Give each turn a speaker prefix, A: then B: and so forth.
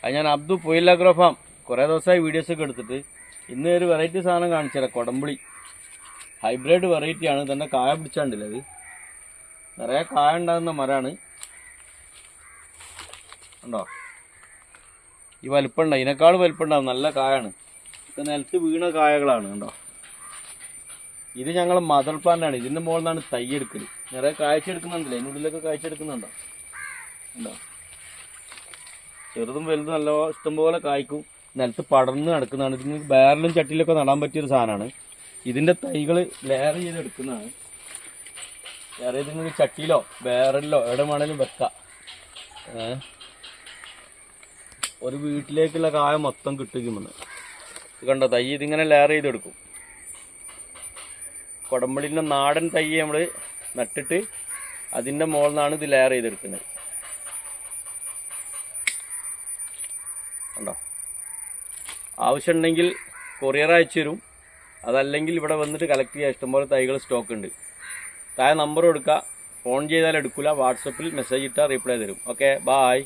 A: അത് ഞാൻ അബ്ദു പൊയിലാഗ്രോ ഫാം കുറേ ദിവസമായി വീഡിയോസൊക്കെ എടുത്തിട്ട് ഇന്ന് ഒരു വെറൈറ്റി സാധനം കാണിച്ചുതരാം. കൊടംപുളി ഹൈബ്രിഡ് വെറൈറ്റിയാണ്. തന്നെ കായ പിടിച്ചാണ്ടില്ല, അത് നിറയെ കായ ഉണ്ടാകുന്ന മരമാണ്. ഉണ്ടോ, ഈ വലിപ്പം ഉണ്ടാവും, ഇതിനേക്കാൾ വലിപ്പം ഉണ്ടാവും. നല്ല കായാണ്. ഇത് നിലത്ത് വീണ കായകളാണ്. കണ്ടോ, ഇത് ഞങ്ങൾ മദർ പ്ലാന്റ് ആണ്. ഇതിൻ്റെ മുകളിൽ നിന്നാണ് തൈ എടുക്കൽ. നിറയെ കായ്ച്ചെടുക്കുന്നുണ്ടല്ലേ, ഇതിനുള്ളിലൊക്കെ കായ്ച്ചെടുക്കുന്നുണ്ടോ? ഉണ്ടോ, ചെറുതും വലുതും നല്ല ഇഷ്ടംപോലെ കായ്ക്കും. നിലത്ത് പടർന്ന് നടക്കുന്നതാണ്. ഇതിന് ബാരലും ചട്ടിയിലൊക്കെ നടാൻ പറ്റിയൊരു സാധനമാണ്. ഇതിൻ്റെ തൈകൾ ലെയർ ചെയ്തെടുക്കുന്നതാണ്. ലെയർ ചെയ്ത് നിങ്ങൾക്ക് ചട്ടിയിലോ ബാരലിലോ എവിടെ വേണേലും വെക്കാം. ഒരു വീട്ടിലേക്കുള്ള കായ മൊത്തം കിട്ടുമെന്ന് കണ്ടോ. തൈ ഇതിങ്ങനെ ലെയർ ചെയ്തെടുക്കും. കൊടംപുളിൻ്റെ നാടൻ തൈ നമ്മൾ നട്ടിട്ട് അതിൻ്റെ മുകളിൽ നിന്നാണ് ഇത് ലെയർ ചെയ്തെടുക്കുന്നത്. കണ്ടോ, ആവശ്യമുണ്ടെങ്കിൽ കൊറിയർ അയച്ചു തരും. അതല്ലെങ്കിൽ ഇവിടെ വന്നിട്ട് കളക്ട് ചെയ്യാൻ ഇഷ്ടംപോലെ തൈകൾ സ്റ്റോക്ക് ഉണ്ട്. താഴെ നമ്പർ കൊടുക്കുക. ഫോൺ ചെയ്താൽ എടുക്കില്ല, വാട്സപ്പിൽ മെസ്സേജ് ഇട്ടാൽ റീപ്ലൈ തരും. Okay, bye.